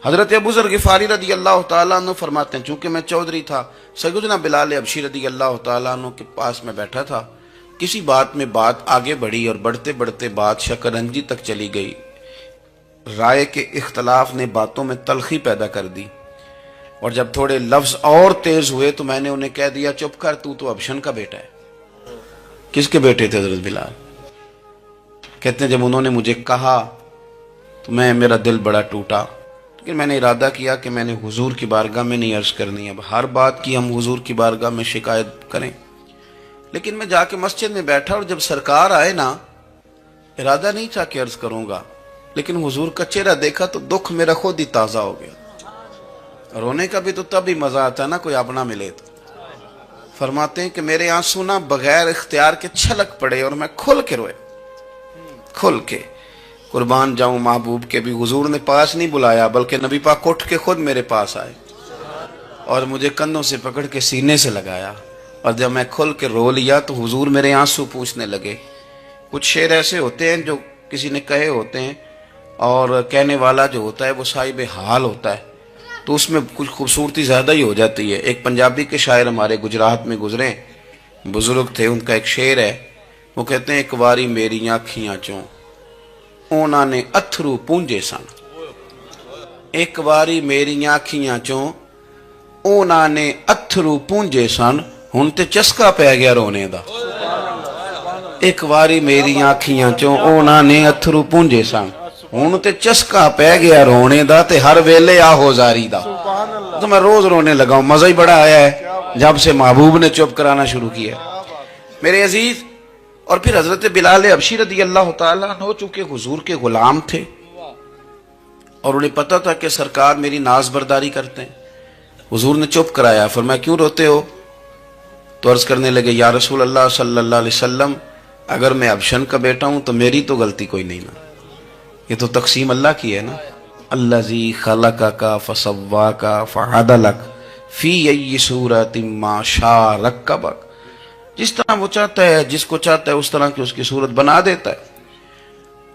حضرت ابو ذر غفاری رضی اللہ تعالیٰ عنہ فرماتے ہیں چونکہ میں چودھری تھا، سیدنا بلال حبشی رضی اللہ تعالیٰ عنہ کے پاس میں بیٹھا تھا، کسی بات میں بات آگے بڑھی اور بڑھتے بڑھتے بات شکرنجی تک چلی گئی، رائے کے اختلاف نے باتوں میں تلخی پیدا کر دی، اور جب تھوڑے لفظ اور تیز ہوئے تو میں نے انہیں کہہ دیا چپ کر، تو ابشن کا بیٹا ہے۔ کس کے بیٹے تھے حضرت بلال؟ کہتے ہیں جب انہوں نے مجھے کہا تو میرا دل بڑا ٹوٹا، لیکن میں نے ارادہ کیا کہ میں نے حضور کی بارگاہ میں نہیں عرض کرنی، اب ہر بات کی ہم حضور کی بارگاہ میں شکایت کریں۔ لیکن میں جا کے مسجد میں بیٹھا اور جب سرکار آئے نا، ارادہ نہیں تھا کہ عرض کروں گا، لیکن حضور کا چہرہ دیکھا تو دکھ میرا خود ہی تازہ ہو گیا۔ رونے کا بھی تو تب ہی مزہ آتا ہے نا کوئی اپنا ملے تو۔ فرماتے ہیں کہ میرے آنسو نہ بغیر اختیار کے چھلک پڑے اور میں کھل کے روئے، کھل کے۔ قربان جاؤں محبوب کے بھی حضور نے پاس نہیں بلایا، بلکہ نبی پاک اٹھ کے خود میرے پاس آئے اور مجھے کندھوں سے پکڑ کے سینے سے لگایا، اور جب میں کھل کے رو لیا تو حضور میرے آنسو پوچھنے لگے۔ کچھ شعر ایسے ہوتے ہیں جو کسی نے کہے ہوتے ہیں، اور کہنے والا جو ہوتا ہے وہ صاحب حال ہوتا ہے، تو اس میں کچھ خوبصورتی زیادہ ہی ہو جاتی ہے۔ ایک پنجابی کے شاعر ہمارے گجرات میں گزرے، بزرگ تھے، ان کا ایک شعر ہے، وہ کہتے ہیں ایک واری میری آنکھیاں چوں اونا نے اتھرو پونجے سن، ایک واری میری آنکھیاں چوں اونا نے اتھرو پونجے سن، ہن تے چسکا پہ گیا رونے دا۔ ایک واری میری آنکھیاں چوں اونا نے اتھرو پونجے سن، ہن تے چسکا پہ گیا رونے دا، تے ہر ویلے آہو زاری دا۔ تو میں روز رونے لگا ہوں، مزہ ہی بڑا آیا ہے جب سے محبوب نے چپ کرانا شروع کیا۔ میرے عزیز، اور پھر حضرت بلال حبشی رضی اللہ تعالیٰ عنہ چونکہ حضور کے غلام تھے اور انہیں پتہ تھا کہ سرکار میری ناز برداری کرتے ہیں، حضور نے چپ کرایا۔ فرمایا کیوں روتے ہو؟ تو عرض کرنے لگے یا رسول اللہ صلی اللہ علیہ وسلم، اگر میں ابشن کا بیٹا ہوں تو میری تو غلطی کوئی نہیں نا، یہ تو تقسیم اللہ کی ہے نا۔ الذی خلقک فسواک فعدلک فی ای صورت ما شاء رکبک، جس طرح وہ چاہتا ہے، جس کو چاہتا ہے اس طرح کی اس کی صورت بنا دیتا ہے۔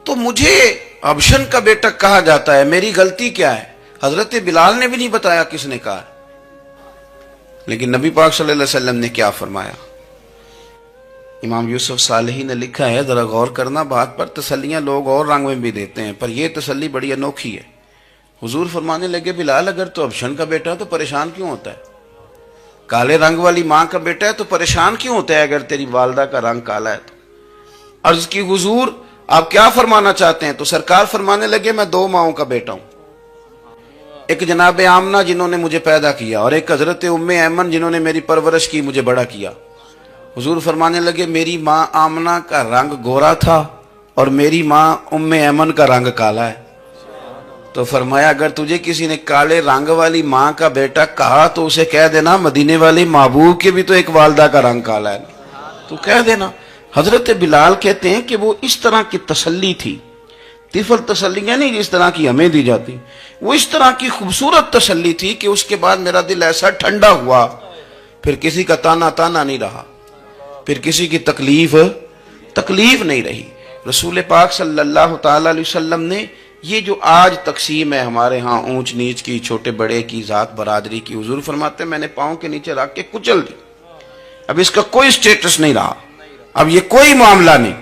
تو مجھے ابشن کا بیٹا کہا جاتا ہے، میری غلطی کیا ہے؟ حضرت بلال نے بھی نہیں بتایا کس نے کہا، لیکن نبی پاک صلی اللہ علیہ وسلم نے کیا فرمایا؟ امام یوسف صالحی نے لکھا ہے، ذرا غور کرنا بات پر، تسلیاں لوگ اور رنگ میں بھی دیتے ہیں، پر یہ تسلی بڑی انوکھی ہے۔ حضور فرمانے لگے بلال اگر تو ابشن کا بیٹا تو پریشان کیوں ہوتا ہے؟ کالے رنگ والی ماں کا بیٹا ہے تو پریشان کیوں ہوتا ہے اگر تیری والدہ کا رنگ کالا ہے تو؟ عرض کی حضور آپ کیا فرمانا چاہتے ہیں؟ تو سرکار فرمانے لگے میں دو ماؤں کا بیٹا ہوں، ایک جناب آمنہ جنہوں نے مجھے پیدا کیا، اور ایک حضرت ام ایمن جنہوں نے میری پرورش کی، مجھے بڑا کیا۔ حضور فرمانے لگے میری ماں آمنہ کا رنگ گورا تھا اور میری ماں ام ایمن کا رنگ کالا ہے۔ تو فرمایا اگر تجھے کسی نے کالے رنگ والی ماں کا بیٹا کہا تو اسے کہہ دینا مدینے والے محبوب کے بھی تو ایک والدہ کا رنگ کالا ہے، تو کہہ دینا۔ حضرت بلال کہتے ہیں کہ وہ اس طرح کی تسلی تھی، طفل تسلیاں نہیں جس طرح کی ہمیں دی جاتی، وہ اس طرح کی خوبصورت تسلی تھی کہ اس کے بعد میرا دل ایسا ٹھنڈا ہوا، پھر کسی کا تانا تانا نہیں رہا، پھر کسی کی تکلیف نہیں رہی۔ رسول پاک صلی اللہ تعالی علیہ وسلم نے یہ جو آج تقسیم ہے ہمارے ہاں اونچ نیچ کی، چھوٹے بڑے کی، ذات برادری کی، حضور فرماتے ہیں میں نے پاؤں کے نیچے رکھ کے کچل دی، اب اس کا کوئی سٹیٹس نہیں رہا، اب یہ کوئی معاملہ نہیں۔